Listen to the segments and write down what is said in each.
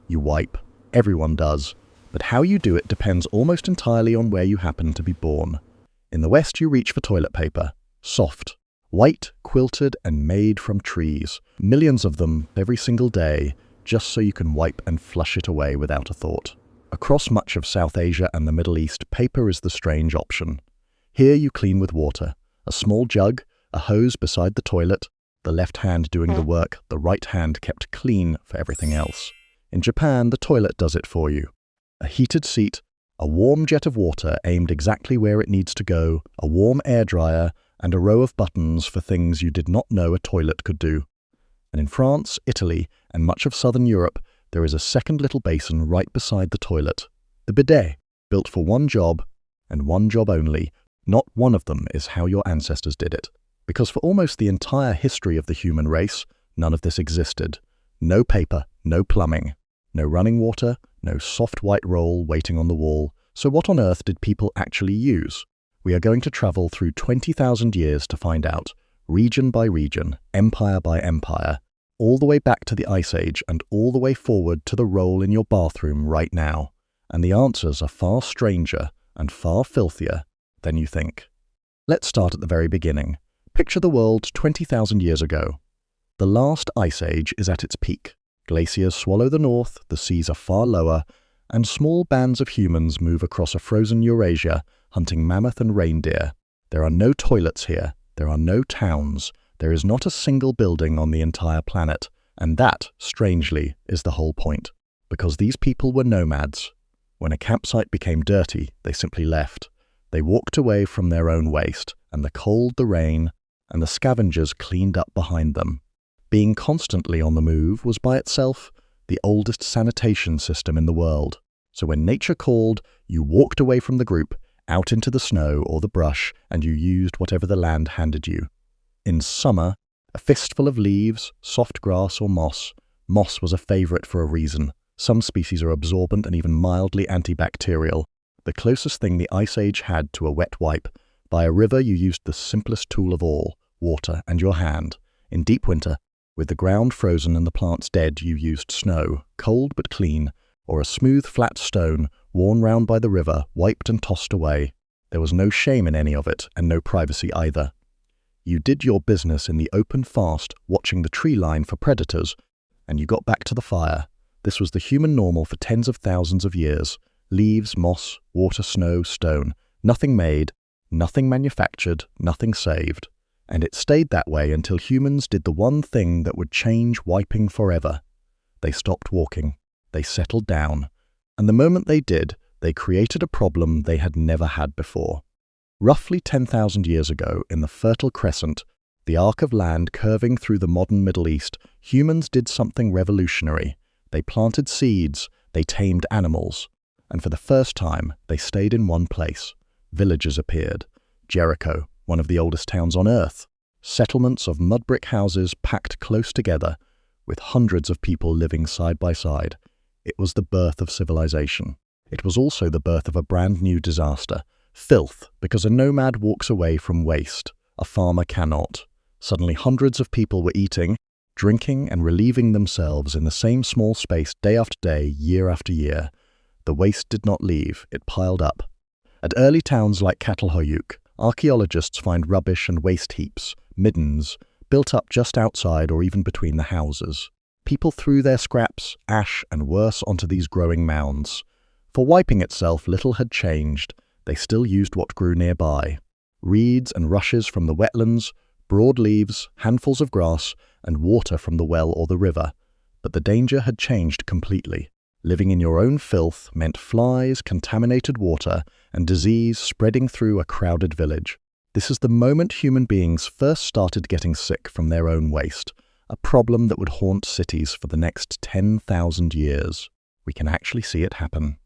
You wipe. Everyone does. But how you do it depends almost entirely on where you happen to be born. In the West, you reach for toilet paper. Soft. White, quilted, and made from trees. Millions of them every single day, just so you can wipe and flush it away without a thought. Across much of South Asia and the Middle East, paper is the strange option. Here you clean with water. A small jug, a hose beside the toilet, the left hand doing the work, the right hand kept clean for everything else. In Japan, the toilet does it for you. A heated seat, a warm jet of water aimed exactly where it needs to go, a warm air dryer, and a row of buttons for things you did not know a toilet could do. And in France, Italy, and much of southern Europe, there is a second little basin right beside the toilet. The bidet, built for one job, and one job only. Not one of them is how your ancestors did it. Because for almost the entire history of the human race, none of this existed. No paper, no plumbing, no running water, no soft white roll waiting on the wall. So what on earth did people actually use? We are going to travel through 20,000 years to find out, region by region, empire by empire, all the way back to the Ice Age and all the way forward to the roll in your bathroom right now. And the answers are far stranger and far filthier than you think. Let's start at the very beginning. Picture the world 20,000 years ago. The last Ice Age is at its peak. Glaciers swallow the north, the seas are far lower, and small bands of humans move across a frozen Eurasia, hunting mammoth and reindeer. There are no toilets here, there are no towns, there is not a single building on the entire planet, and that, strangely, is the whole point. Because these people were nomads. When a campsite became dirty, they simply left. They walked away from their own waste, and the cold, the rain, and the scavengers cleaned up behind them. Being constantly on the move was by itself the oldest sanitation system in the world. So when nature called, you walked away from the group, out into the snow or the brush, and you used whatever the land handed you. In summer, a fistful of leaves, soft grass or moss. Moss was a favorite for a reason. Some species are absorbent and even mildly antibacterial. The closest thing the Ice Age had to a wet wipe. By a river, you used the simplest tool of all, water and your hand. In deep winter, with the ground frozen and the plants dead, you used snow, cold but clean, or a smooth flat stone, worn round by the river, wiped and tossed away. There was no shame in any of it, and no privacy either. You did your business in the open fast, watching the tree line for predators, and you got back to the fire. This was the human normal for tens of thousands of years. Leaves, moss, water, snow, stone. Nothing made, nothing manufactured, nothing saved. And it stayed that way until humans did the one thing that would change wiping forever. They stopped walking. They settled down. And the moment they did, they created a problem they had never had before. Roughly 10,000 years ago, in the Fertile Crescent, the arc of land curving through the modern Middle East, humans did something revolutionary. They planted seeds, they tamed animals, and for the first time, they stayed in one place. Villages appeared. Jericho, one of the oldest towns on Earth. Settlements of mud brick houses packed close together, with hundreds of people living side by side. It was the birth of civilization. It was also the birth of a brand new disaster. Filth, because a nomad walks away from waste. A farmer cannot. Suddenly hundreds of people were eating, drinking and relieving themselves in the same small space day after day, year after year. The waste did not leave, it piled up. At early towns like Catalhoyuk, archaeologists find rubbish and waste heaps, middens, built up just outside or even between the houses. People threw their scraps, ash and worse onto these growing mounds. For wiping itself, little had changed. They still used what grew nearby. Reeds and rushes from the wetlands, broad leaves, handfuls of grass, and water from the well or the river. But the danger had changed completely. Living in your own filth meant flies, contaminated water, and disease spreading through a crowded village. This is the moment human beings first started getting sick from their own waste, a problem that would haunt cities for the next 10,000 years. We can actually see it happen.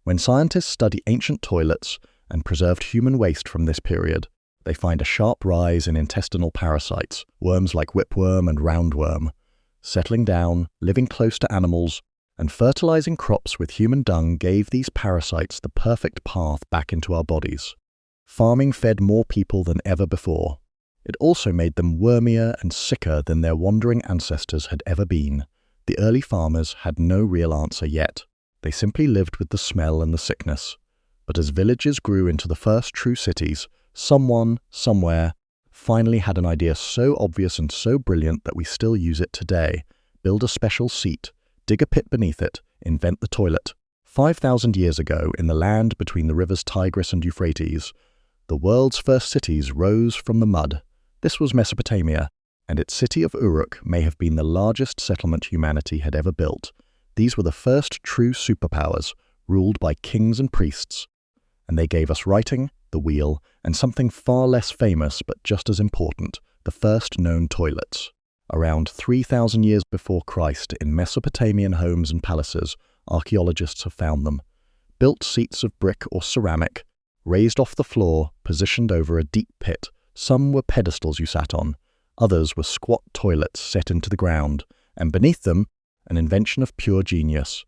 When scientists study ancient toilets and preserved human waste from this period, they find a sharp rise in intestinal parasites, worms like whipworm and roundworm, settling down, living close to animals, and fertilizing crops with human dung gave these parasites the perfect path back into our bodies. Farming fed more people than ever before. It also made them wormier and sicker than their wandering ancestors had ever been. The early farmers had no real answer yet. They simply lived with the smell and the sickness. But as villages grew into the first true cities, someone, somewhere, finally had an idea so obvious and so brilliant that we still use it today. Build a special seat, dig a pit beneath it, invent the toilet. 5,000 years ago, in the land between the rivers Tigris and Euphrates, the world's first cities rose from the mud. This was Mesopotamia, and its city of Uruk may have been the largest settlement humanity had ever built. These were the first true superpowers, ruled by kings and priests, and they gave us writing, the wheel, and something far less famous but just as important, the first known toilets. Around 3,000 years before Christ, in Mesopotamian homes and palaces, archaeologists have found them. Built seats of brick or ceramic, raised off the floor, positioned over a deep pit. Some were pedestals you sat on, others were squat toilets set into the ground, and beneath them, an invention of pure genius.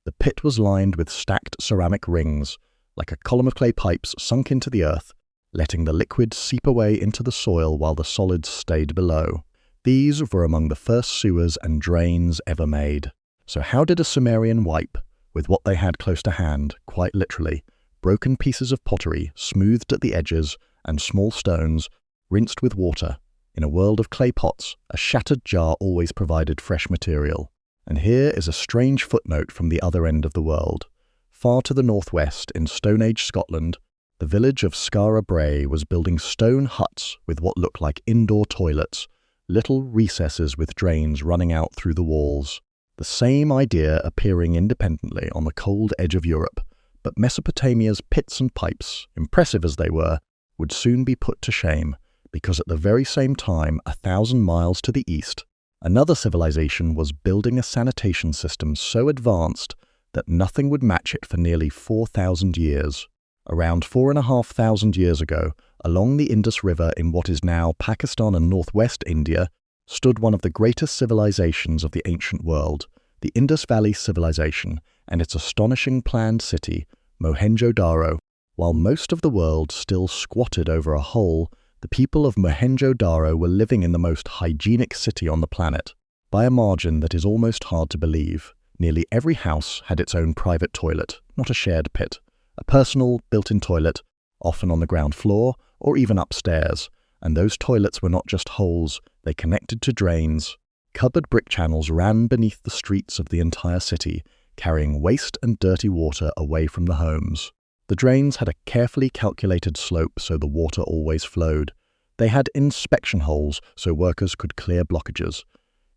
The pit was lined with stacked ceramic rings, like a column of clay pipes sunk into the earth, letting the liquid seep away into the soil while the solids stayed below. These were among the first sewers and drains ever made. So how did a Sumerian wipe, with what they had close to hand, quite literally, broken pieces of pottery smoothed at the edges and small stones, rinsed with water? In a world of clay pots, a shattered jar always provided fresh material. And here is a strange footnote from the other end of the world. Far to the northwest, in Stone Age Scotland, the village of Skara Brae was building stone huts with what looked like indoor toilets, little recesses with drains running out through the walls. The same idea appearing independently on the cold edge of Europe, but Mesopotamia's pits and pipes, impressive as they were, would soon be put to shame, because at the very same time, 1,000 miles to the east, another civilization was building a sanitation system so advanced that nothing would match it for nearly 4,000 years. Around 4,500 years ago, along the Indus River in what is now Pakistan and northwest India, stood one of the greatest civilizations of the ancient world, the Indus Valley civilization, and its astonishing planned city, Mohenjo-Daro. While most of the world still squatted over a hole, the people of Mohenjo-Daro were living in the most hygienic city on the planet, by a margin that is almost hard to believe. Nearly every house had its own private toilet, not a shared pit. A personal, built-in toilet, often on the ground floor or even upstairs, and those toilets were not just holes, they connected to drains. Cupboard brick channels ran beneath the streets of the entire city, carrying waste and dirty water away from the homes. The drains had a carefully calculated slope so the water always flowed. They had inspection holes so workers could clear blockages.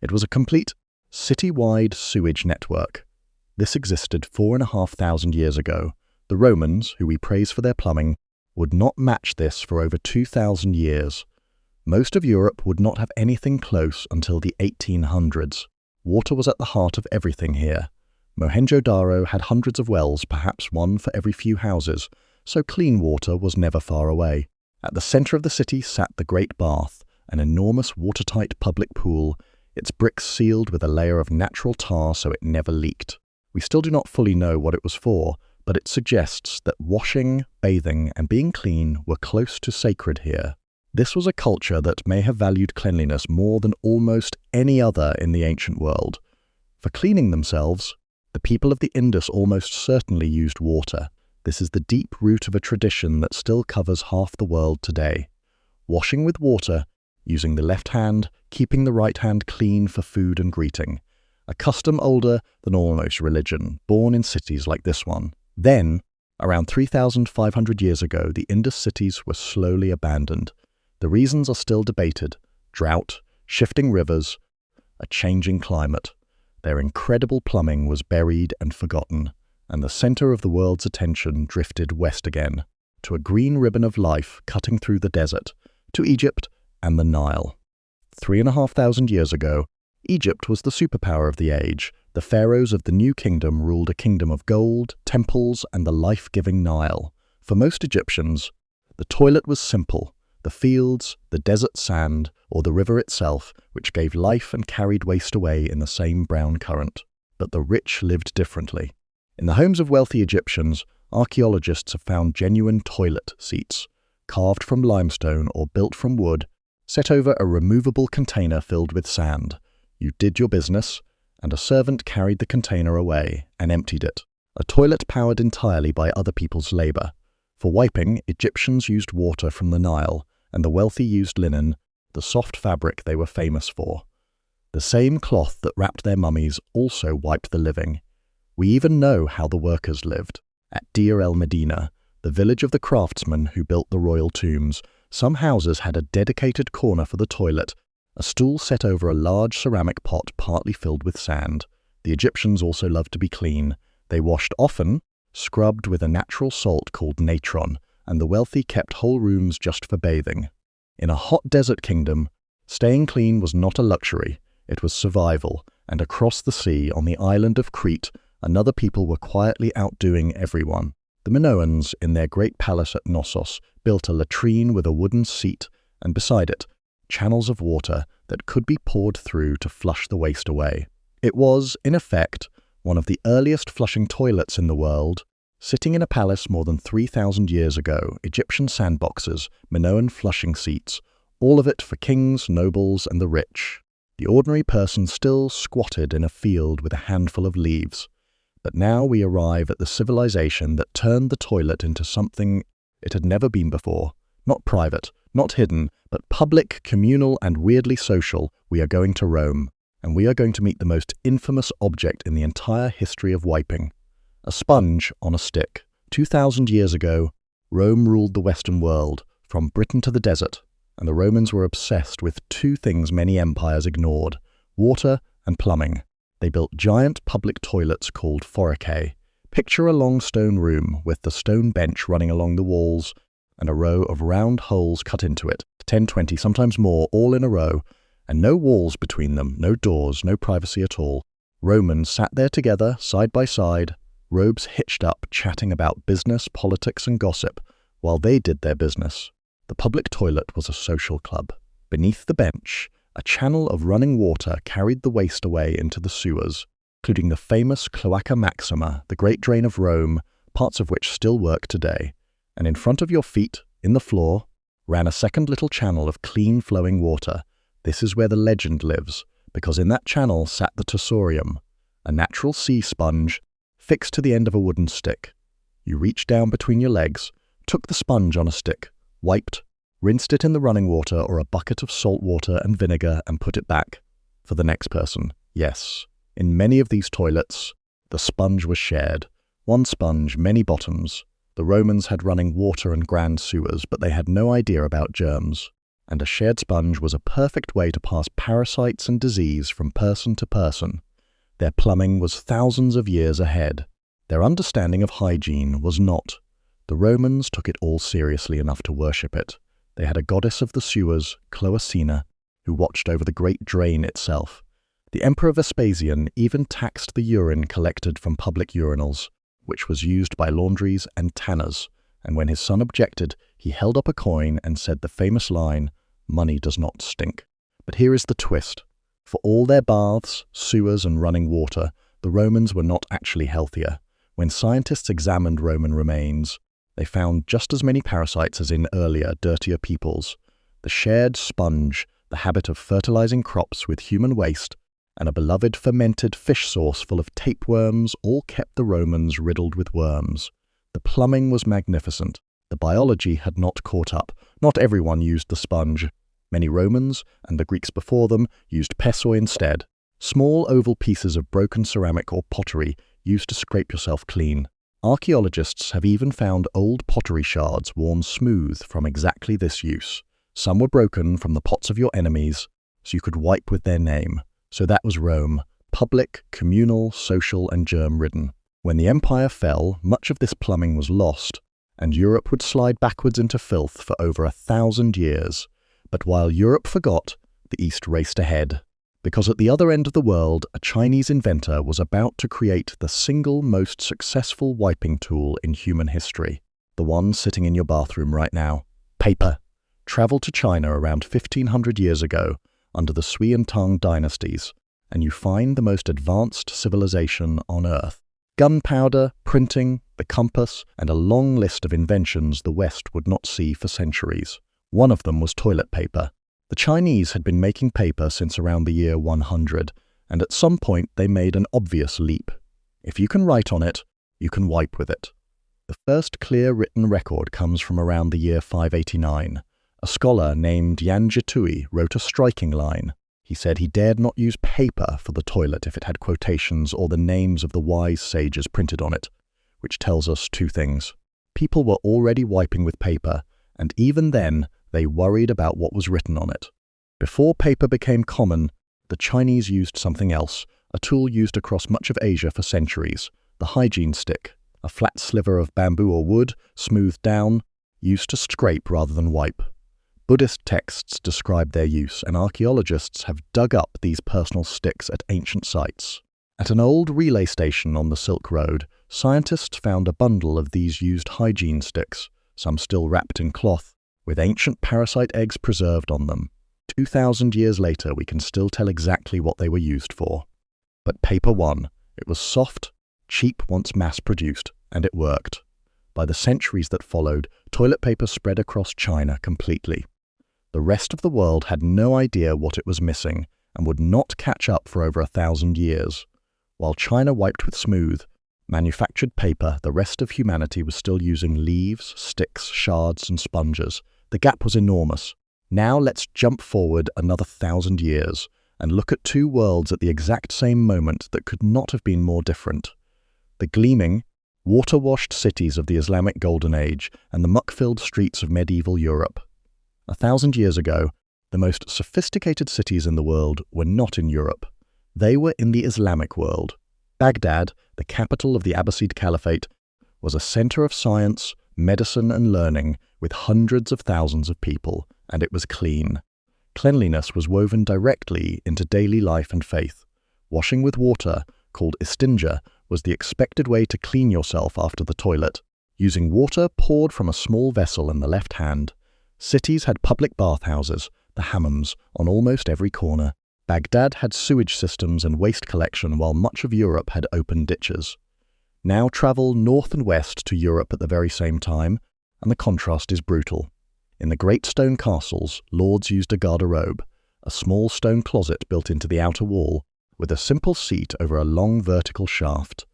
It was a complete, city-wide sewage network. This existed 4,500 years ago. The Romans, who we praise for their plumbing, would not match this for over 2,000 years. Most of Europe would not have anything close until the 1800s. Water was at the heart of everything here. Mohenjo-Daro had hundreds of wells, perhaps one for every few houses, so clean water was never far away. At the center of the city sat the Great Bath, an enormous watertight public pool, its bricks sealed with a layer of natural tar so it never leaked. We still do not fully know what it was for, but it suggests that washing, bathing, and being clean were close to sacred here. This was a culture that may have valued cleanliness more than almost any other in the ancient world. For cleaning themselves, the people of the Indus almost certainly used water. This is the deep root of a tradition that still covers half the world today. Washing with water, using the left hand, keeping the right hand clean for food and greeting. A custom older than almost religion, born in cities like this one. Then, around 3,500 years ago, the Indus cities were slowly abandoned. The reasons are still debated: drought, shifting rivers, a changing climate. Their incredible plumbing was buried and forgotten, and the center of the world's attention drifted west again, to a green ribbon of life cutting through the desert, to Egypt and the Nile. 3,500 years ago, Egypt was the superpower of the age. The pharaohs of the New Kingdom ruled a kingdom of gold, temples, and the life-giving Nile. For most Egyptians, the toilet was simple: the fields, the desert sand, or the river itself, which gave life and carried waste away in the same brown current. But the rich lived differently. In the homes of wealthy Egyptians, archaeologists have found genuine toilet seats, carved from limestone or built from wood, set over a removable container filled with sand. You did your business, and a servant carried the container away and emptied it. A toilet powered entirely by other people's labor. For wiping, Egyptians used water from the Nile, and the wealthy used linen, the soft fabric they were famous for. The same cloth that wrapped their mummies also wiped the living. We even know how the workers lived. At Deir el-Medina, the village of the craftsmen who built the royal tombs, some houses had a dedicated corner for the toilet, a stool set over a large ceramic pot partly filled with sand. The Egyptians also loved to be clean. They washed often, scrubbed with a natural salt called natron, and the wealthy kept whole rooms just for bathing. In a hot desert kingdom, staying clean was not a luxury, it was survival, and across the sea on the island of Crete, another people were quietly outdoing everyone. The Minoans, in their great palace at Knossos, built a latrine with a wooden seat, and beside it, channels of water that could be poured through to flush the waste away. It was, in effect, one of the earliest flushing toilets in the world. Sitting in a palace more than 3,000 years ago, Egyptian sandboxes, Minoan flushing seats, all of it for kings, nobles, and the rich. The ordinary person still squatted in a field with a handful of leaves. But now we arrive at the civilization that turned the toilet into something it had never been before. Not private, not hidden, but public, communal, and weirdly social. We are going to Rome, and we are going to meet the most infamous object in the entire history of wiping. A sponge on a stick. 2,000 years ago, Rome ruled the Western world, from Britain to the desert, and the Romans were obsessed with two things many empires ignored: water and plumbing. They built giant public toilets called foracae. Picture a long stone room with the stone bench running along the walls and a row of round holes cut into it, 10, 20, sometimes more, all in a row, and no walls between them, no doors, no privacy at all. Romans sat there together, side by side, robes hitched up, chatting about business, politics, and gossip, while they did their business. The public toilet was a social club. Beneath the bench, a channel of running water carried the waste away into the sewers, including the famous Cloaca Maxima, the Great Drain of Rome, parts of which still work today. And in front of your feet, in the floor, ran a second little channel of clean flowing water. This is where the legend lives, because in that channel sat the tussorium, a natural sea sponge fixed to the end of a wooden stick. You reached down between your legs, took the sponge on a stick, wiped, rinsed it in the running water or a bucket of salt water and vinegar and put it back. For the next person, yes. In many of these toilets, the sponge was shared. One sponge, many bottoms. The Romans had running water and grand sewers, but they had no idea about germs. And a shared sponge was a perfect way to pass parasites and disease from person to person. Their plumbing was thousands of years ahead. Their understanding of hygiene was not. The Romans took it all seriously enough to worship it. They had a goddess of the sewers, Cloacina, who watched over the great drain itself. The Emperor Vespasian even taxed the urine collected from public urinals, which was used by laundries and tanners, and when his son objected, he held up a coin and said the famous line, "Money does not stink." But here is the twist. For all their baths, sewers, and running water, the Romans were not actually healthier. When scientists examined Roman remains, they found just as many parasites as in earlier, dirtier peoples. The shared sponge, the habit of fertilizing crops with human waste, and a beloved fermented fish sauce full of tapeworms all kept the Romans riddled with worms. The plumbing was magnificent. The biology had not caught up. Not everyone used the sponge. Many Romans, and the Greeks before them, used pessoi instead, small oval pieces of broken ceramic or pottery used to scrape yourself clean. Archaeologists have even found old pottery shards worn smooth from exactly this use. Some were broken from the pots of your enemies, so you could wipe with their name. So that was Rome, public, communal, social, and germ-ridden. When the empire fell, much of this plumbing was lost, and Europe would slide backwards into filth for over 1,000 years. But while Europe forgot, the East raced ahead. Because at the other end of the world, a Chinese inventor was about to create the single most successful wiping tool in human history. The one sitting in your bathroom right now. Paper. Travel to China around 1,500 years ago, under the Sui and Tang dynasties, and you find the most advanced civilization on Earth. Gunpowder, printing, the compass, and a long list of inventions the West would not see for centuries. One of them was toilet paper. The Chinese had been making paper since around the year 100, and at some point they made an obvious leap. If you can write on it, you can wipe with it. The first clear written record comes from around the year 589. A scholar named Yan Jitui wrote a striking line. He said he dared not use paper for the toilet if it had quotations or the names of the wise sages printed on it, which tells us two things. People were already wiping with paper, and even then they worried about what was written on it. Before paper became common, the Chinese used something else, a tool used across much of Asia for centuries, the hygiene stick, a flat sliver of bamboo or wood, smoothed down, used to scrape rather than wipe. Buddhist texts describe their use, and archaeologists have dug up these personal sticks at ancient sites. At an old relay station on the Silk Road, scientists found a bundle of these used hygiene sticks, some still wrapped in cloth, with ancient parasite eggs preserved on them. 2,000 years later, we can still tell exactly what they were used for. But paper won. It was soft, cheap once mass-produced, and it worked. By the centuries that followed, toilet paper spread across China completely. The rest of the world had no idea what it was missing and would not catch up for over 1,000 years. While China wiped with smooth, manufactured paper, the rest of humanity was still using leaves, sticks, shards, and sponges. The gap was enormous. Now let's jump forward another 1,000 years and look at two worlds at the exact same moment that could not have been more different. The gleaming, water-washed cities of the Islamic Golden Age and the muck-filled streets of medieval Europe. 1,000 years ago, the most sophisticated cities in the world were not in Europe. They were in the Islamic world. Baghdad, the capital of the Abbasid Caliphate, was a center of science, medicine, and learning with hundreds of thousands of people, and it was clean. Cleanliness was woven directly into daily life and faith. Washing with water, called istinja, was the expected way to clean yourself after the toilet, using water poured from a small vessel in the left hand. Cities had public bathhouses, the hammams, on almost every corner. Baghdad had sewage systems and waste collection, while much of Europe had open ditches. Now travel north and west to Europe at the very same time, and the contrast is brutal. In the great stone castles, lords used a garderobe, a small stone closet built into the outer wall, with a simple seat over a long vertical shaft.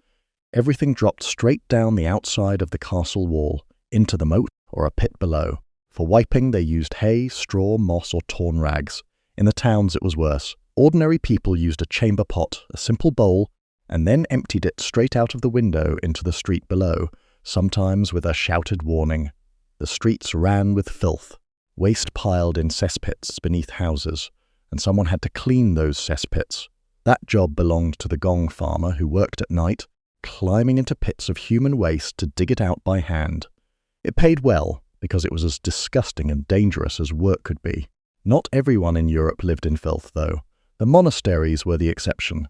Everything dropped straight down the outside of the castle wall, into the moat or a pit below. For wiping, they used hay, straw, moss, or torn rags. In the towns, it was worse. Ordinary people used a chamber pot, a simple bowl, and then emptied it straight out of the window into the street below, sometimes with a shouted warning. The streets ran with filth, waste piled in cesspits beneath houses, and someone had to clean those cesspits. That job belonged to the gong farmer who worked at night, climbing into pits of human waste to dig it out by hand. It paid well, because it was as disgusting and dangerous as work could be. Not everyone in Europe lived in filth, though. The monasteries were the exception.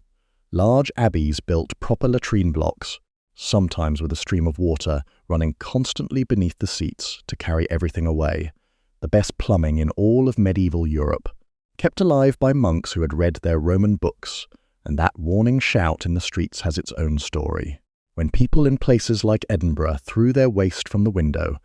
Large abbeys built proper latrine blocks, sometimes with a stream of water running constantly beneath the seats to carry everything away. The best plumbing in all of medieval Europe, kept alive by monks who had read their Roman books, and that warning shout in the streets has its own story. When people in places like Edinburgh threw their waste from the window,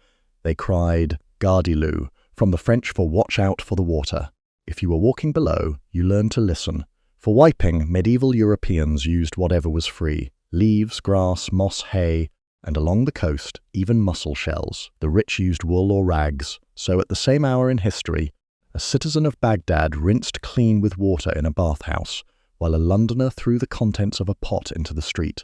they cried "Gardez-le," from the French for watch out for the water. If you were walking below, you learned to listen. For wiping, medieval Europeans used whatever was free: leaves, grass, moss, hay, and along the coast, even mussel shells. The rich used wool or rags. So at the same hour in history, a citizen of Baghdad rinsed clean with water in a bathhouse, while a Londoner threw the contents of a pot into the street.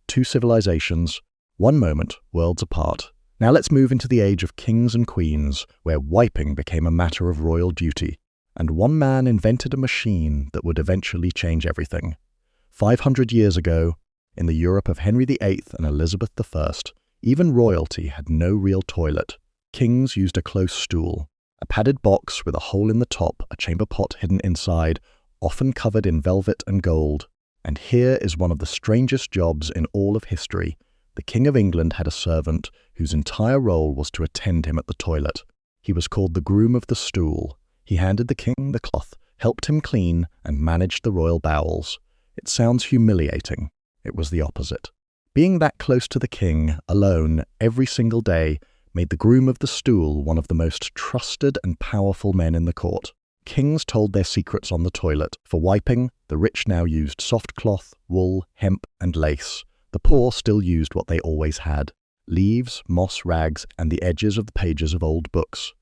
Two civilizations, one moment, worlds apart. Now let's move into the age of kings and queens, where wiping became a matter of royal duty, and one man invented a machine that would eventually change everything. 500 years ago, in the Europe of Henry VIII and Elizabeth I, even royalty had no real toilet. Kings used a close stool, a padded box with a hole in the top, a chamber pot hidden inside, often covered in velvet and gold. And here is one of the strangest jobs in all of history. The King of England had a servant whose entire role was to attend him at the toilet. He was called the groom of the stool. He handed the king the cloth, helped him clean, and managed the royal bowels. It sounds humiliating. It was the opposite. Being that close to the king, alone, every single day, made the groom of the stool one of the most trusted and powerful men in the court. Kings told their secrets on the toilet. For wiping, The rich now used soft cloth, wool, hemp, and lace. The poor still used what they always had: leaves, moss, rags, and the edges of the pages of old books.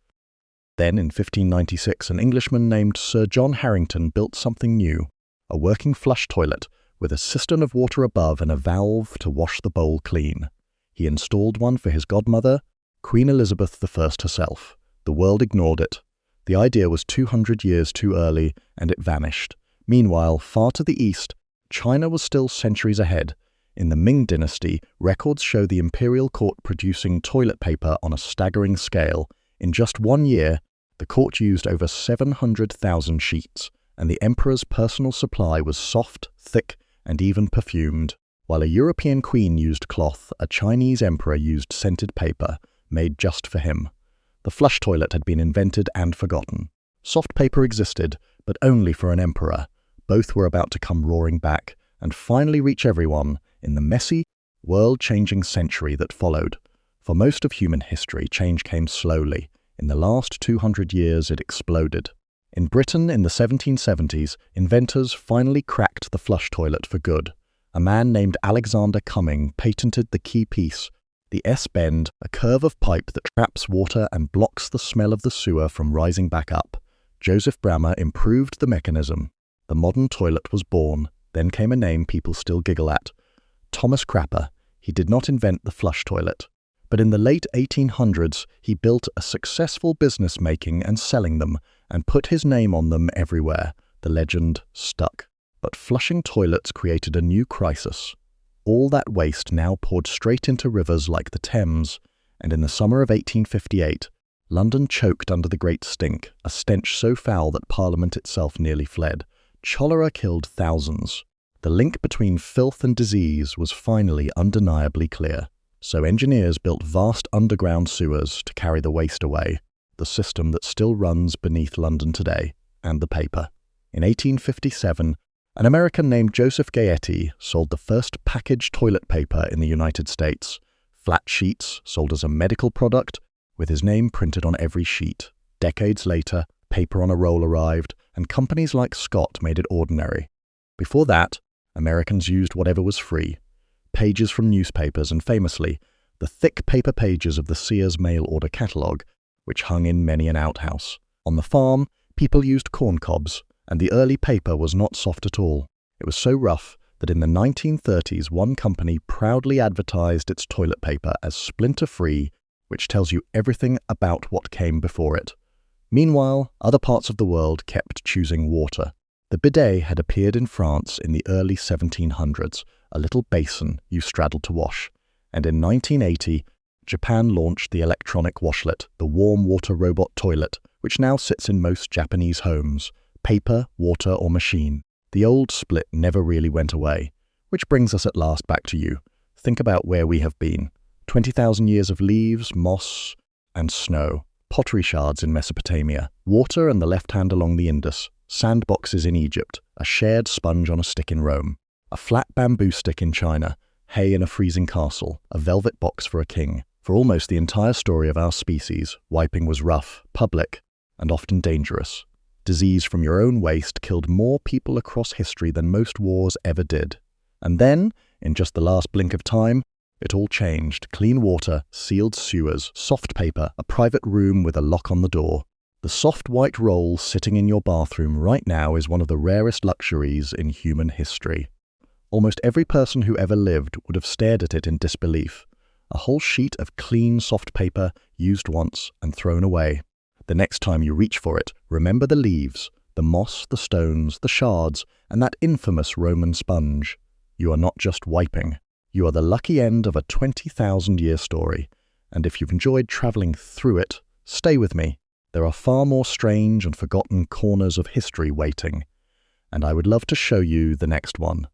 Then, in 1596, an Englishman named Sir John Harrington built something new: a working flush toilet with a cistern of water above and a valve to wash the bowl clean. He installed one for his godmother, Queen Elizabeth I herself. The world ignored it. The idea was 200 years too early, and it vanished. Meanwhile, far to the east, China was still centuries ahead. In the Ming dynasty, records show the imperial court producing toilet paper on a staggering scale. In just 1 year, the court used over 700,000 sheets, and the emperor's personal supply was soft, thick, and even perfumed. While a European queen used cloth, a Chinese emperor used scented paper, made just for him. The flush toilet had been invented and forgotten. Soft paper existed, but only for an emperor. Both were about to come roaring back, and finally reach everyone in the messy, world-changing century that followed. For most of human history, change came slowly. In the last 200 years, it exploded. In Britain in the 1770s, inventors finally cracked the flush toilet for good. A man named Alexander Cumming patented the key piece, the S-bend, a curve of pipe that traps water and blocks the smell of the sewer from rising back up. Joseph Bramah improved the mechanism. The modern toilet was born. Then came a name people still giggle at: Thomas Crapper. He did not invent the flush toilet, but in the late 1800s he built a successful business making and selling them, and put his name on them everywhere. The legend stuck. But flushing toilets created a new crisis. All that waste now poured straight into rivers like the Thames, and in the summer of 1858, London choked under the great stink, a stench so foul that Parliament itself nearly fled. Cholera killed thousands. The link between filth and disease was finally undeniably clear. So engineers built vast underground sewers to carry the waste away, the system that still runs beneath London today, and the paper. In 1857, an American named Joseph Gaetti sold the first packaged toilet paper in the United States. Flat sheets sold as a medical product, with his name printed on every sheet. Decades later, paper on a roll arrived, and companies like Scott made it ordinary. Before that, Americans used whatever was free. Pages from newspapers, and famously, the thick paper pages of the Sears mail order catalogue, which hung in many an outhouse. On the farm, people used corn cobs, and the early paper was not soft at all. It was so rough that in the 1930s one company proudly advertised its toilet paper as splinter-free, which tells you everything about what came before it. Meanwhile, other parts of the world kept choosing water. The bidet had appeared in France in the early 1700s, a little basin you straddled to wash, and in 1980, Japan launched the electronic washlet, the warm water robot toilet, which now sits in most Japanese homes. Paper, water, or machine. The old split never really went away. Which brings us at last back to you. Think about where we have been. 20,000 years of leaves, moss, and snow. Pottery shards in Mesopotamia. Water and the left hand along the Indus. Sandboxes in Egypt. A shared sponge on a stick in Rome. A flat bamboo stick in China. Hay in a freezing castle. A velvet box for a king. For almost the entire story of our species, wiping was rough, public, and often dangerous. Disease from your own waste killed more people across history than most wars ever did. And then, in just the last blink of time, it all changed. Clean water, sealed sewers, soft paper, a private room with a lock on the door. The soft white roll sitting in your bathroom right now is one of the rarest luxuries in human history. Almost every person who ever lived would have stared at it in disbelief. A whole sheet of clean, soft paper, used once and thrown away. The next time you reach for it, remember the leaves, the moss, the stones, the shards, and that infamous Roman sponge. You are not just wiping. You are the lucky end of a 20,000-year story. And if you've enjoyed traveling through it, stay with me. There are far more strange and forgotten corners of history waiting. And I would love to show you the next one.